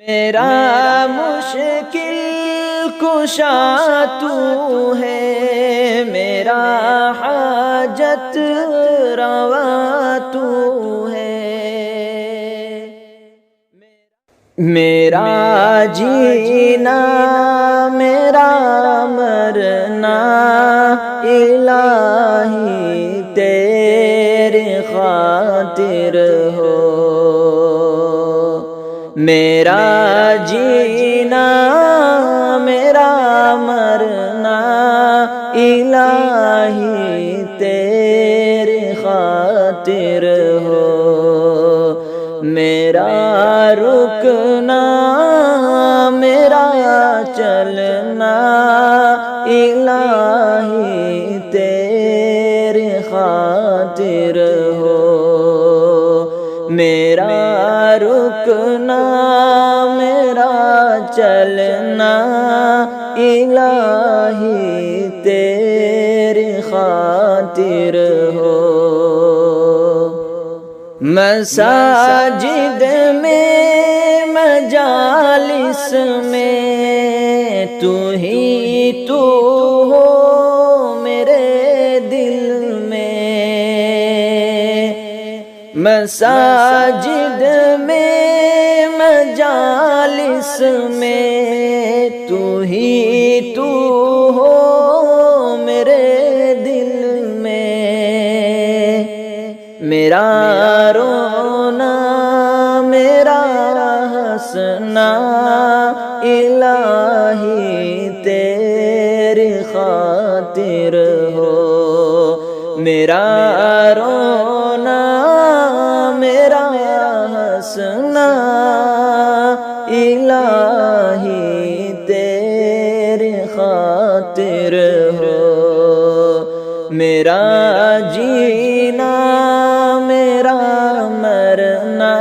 میرا مشکل کشا تو ہے، میرا حاجت روا تو ہے، میرا جینا میرا مرنا الہی تیری خاطر ہو، میرا جینا میرا مرنا الہی تیری خاطر ہو، میرا رکنا میرا چلنا الہی تیری خاطر ہو، میرا رکنا میرا چلنا الہی تیری خاطر ہو، مساجد میں مجالس میں تو ہی تو ہو میرے دل میں، مساجد میں مجالس میں تو ہی تو ہو میرے دل میں، میرا رونا میرا ہنسنا الہی تیری خاطر ہو، میرا رونا میرا ہنسنا الہی تیری خاطر ہو، میرا جینا میرا مرنا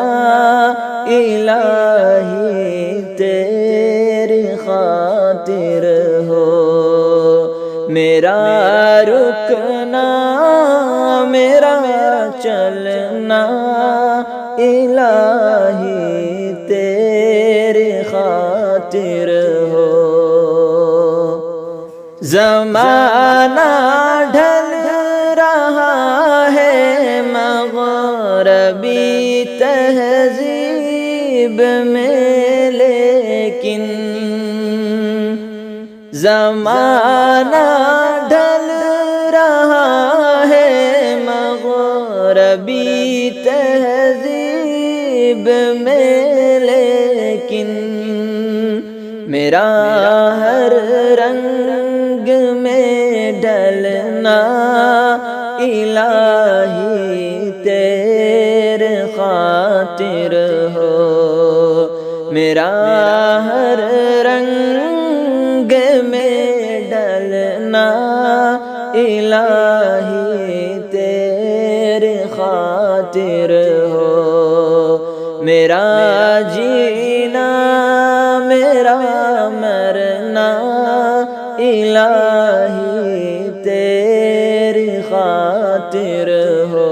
الہی تیری خاطر ہو، میرا رکنا میرا چلنا الہی تیری خاطر ہو، زمانہ ڈھل رہا ہے مغربی تہذیب میں، لیکن زمانہ ڈھل رہا ہے مغربی تہذیب میں، لیکن میرا ہر رنگ میں ڈھلنا الہی تیرے خاطر ہو، میرا ہر رنگ میں ڈھلنا الہی تیرے خاطر ہو، میرا جینا میرا مرنا الہی تیری خاطر ہو،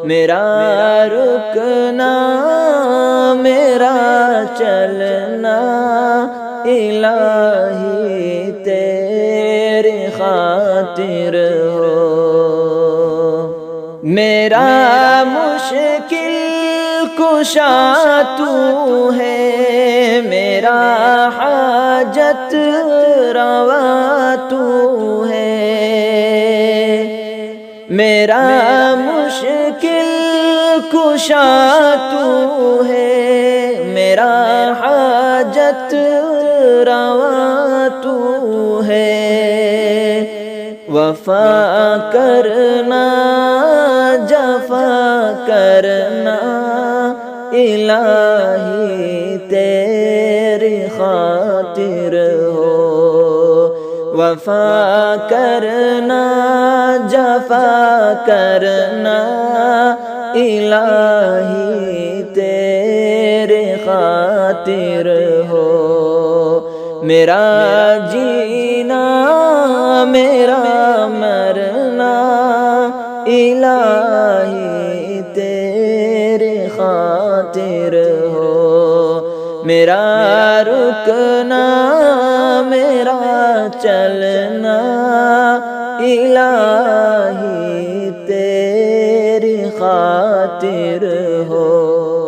میرا رکنا میرا چلنا الہی تیری خاطر ہو، میرا مشکل کشا تو ہے، میرا حاجت روا تو ہے، میرا مشکل کشا تو ہے، میرا حاجت روا تو ہے، وفا کرنا جفا کرنا الہی تیری خاطر ہو، وفا کرنا جفا کرنا الہی تیری خاطر ہو، میرا جینا میرا مرنا الہی تیری خاطر ہو، میرا رکنا میرا چلنا الہی تیری خاطر ہو۔